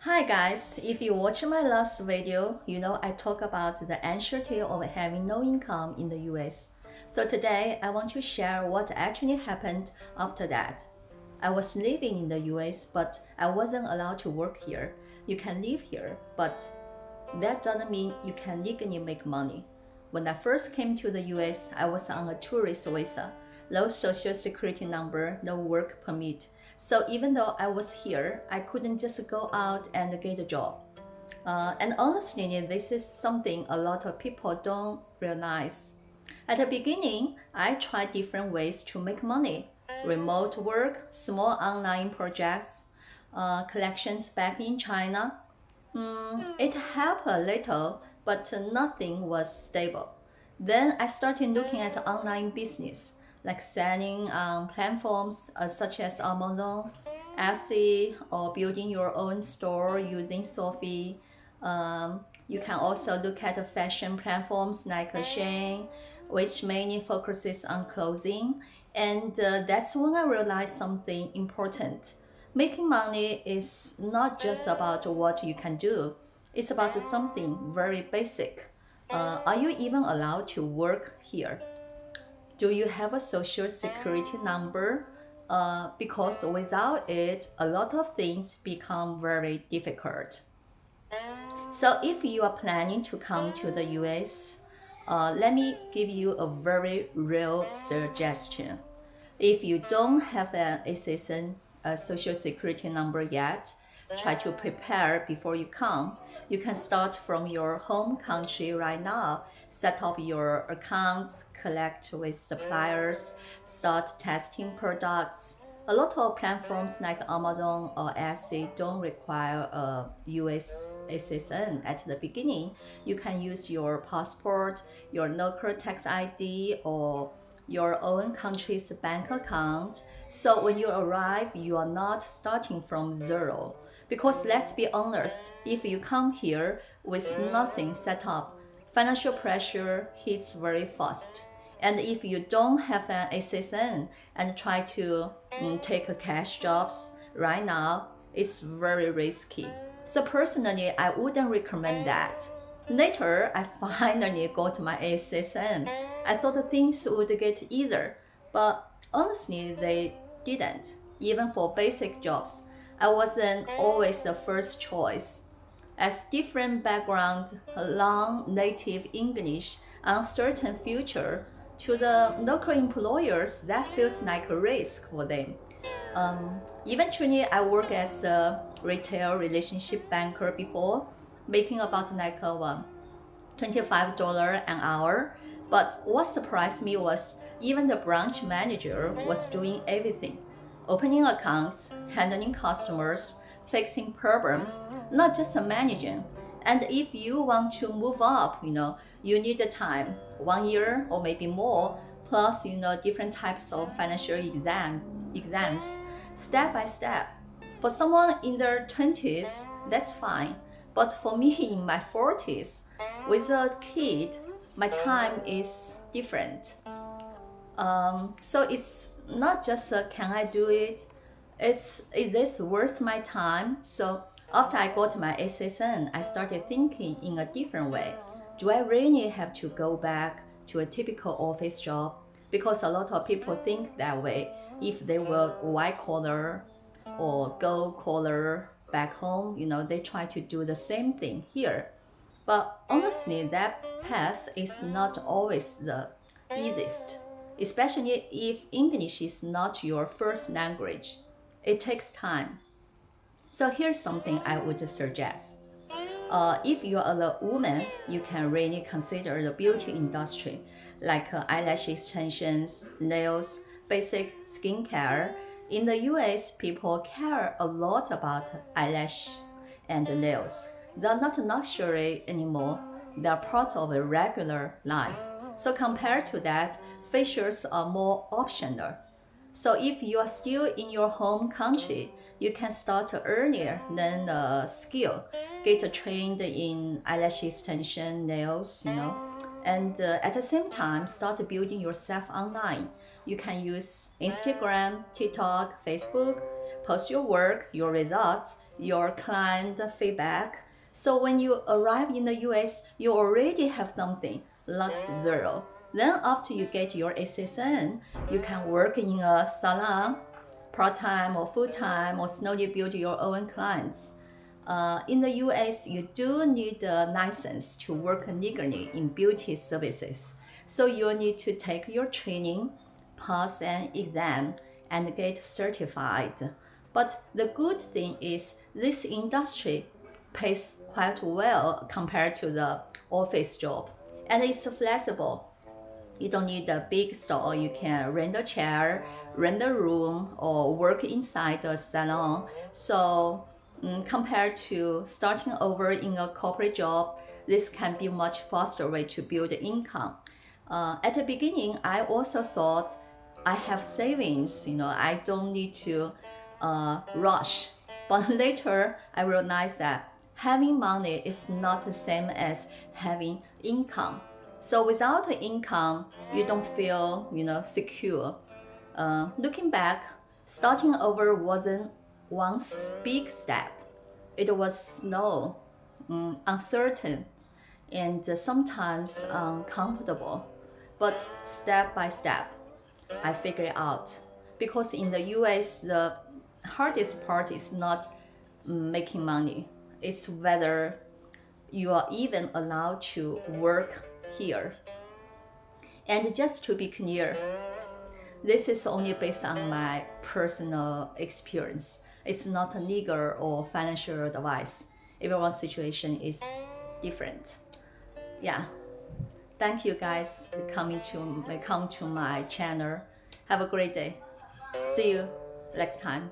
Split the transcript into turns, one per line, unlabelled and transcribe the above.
Hi guys, if you watch my last video, you know I talk about the anxiety of having no income in the US. So today I want to share what actually happened after that. I was living in the US, but I wasn't allowed to work here. You can live here, but that doesn't mean you can legally make money. When I first came to the US, I was on a tourist visa, no social security number, no work permit. So even though I was here, I couldn't just go out and get a job. And honestly, this is something a lot of people don't realize. At the beginning, I tried different ways to make money: remote work, small online projects, collections back in China. It helped a little, but nothing was stable. Then I started looking at online business, like selling on platforms such as Amazon, Etsy, or building your own store using Sophie. You can also look at fashion platforms like Shein, which mainly focuses on clothing. And that's when I realized something important. Making money is not just about what you can do, it's about something very basic. Are you even allowed to work here? Do you have a social security number? Because without it, a lot of things become very difficult. So, if you are planning to come to the US, let me give you a very real suggestion. If you don't have an SSN, a social security number yet, try to prepare before you come. You can start from your home country right now. Set up your accounts, collect with suppliers, start testing products. A lot of platforms like Amazon or Etsy don't require a US SSN at the beginning. You can use your passport, your local tax ID, or your own country's bank account. So when you arrive, you are not starting from zero. Because let's be honest, if you come here with nothing set up, financial pressure hits very fast. And if you don't have an SSN and try to take a cash jobs right now, it's very risky. So personally, I wouldn't recommend that. Later, I finally got my SSN. I thought things would get easier, but honestly, they didn't. Even for basic jobs, I wasn't always the first choice. As different background, long native English, uncertain future, to the local employers, that feels like a risk for them. Eventually, I worked as a retail relationship banker before, making about like $25 an hour. But what surprised me was even the branch manager was doing everything: opening accounts, handling customers, fixing problems, not just managing. And if you want to move up, you need the time, 1 year or maybe more, plus different types of financial exams, step by step. For someone in their 20s, that's fine. But for me in my 40s, with a kid, my time is different. So it's not just can I do it? Is this worth my time? So after I got my SSN, I started thinking in a different way. Do I really have to go back to a typical office job? Because a lot of people think that way. If they were white collar or gold collar back home, they try to do the same thing here. But honestly, that path is not always the easiest, especially if English is not your first language. It takes time. So here's something I would suggest. If you are a woman, you can really consider the beauty industry, like eyelash extensions, nails, basic skincare. In the US, people care a lot about eyelashes and nails. They're not luxury anymore, they're part of a regular life. So, compared to that, facials are more optional. So if you are still in your home country, you can start earlier, learn the skill, get trained in eyelash extension, nails, and at the same time start building yourself online. You can use Instagram, TikTok, Facebook, post your work, your results, your client feedback. So when you arrive in the US, you already have something, not zero. Then after you get your SSN, you can work in a salon, part-time or full-time, or slowly build your own clients. In the US, you do need a license to work legally in beauty services. So you need to take your training, pass an exam, and get certified. But the good thing is this industry pays quite well compared to the office job, and it's flexible. You don't need a big store. You can rent a chair, rent a room, or work inside a salon. So compared to starting over in a corporate job, this can be much faster way to build income. At the beginning, I also thought I have savings, I don't need to rush. But later, I realized that having money is not the same as having income. So without income, you don't feel, secure. Looking back, starting over wasn't one big step. It was slow, uncertain, and sometimes uncomfortable. But step by step, I figured it out. Because in the US, the hardest part is not making money. It's whether you are even allowed to work here. And just to be clear, this is only based on my personal experience. It's not a legal or financial advice. Everyone's situation is different. Yeah. Thank you guys coming to come to my channel. Have a great day. See you next time.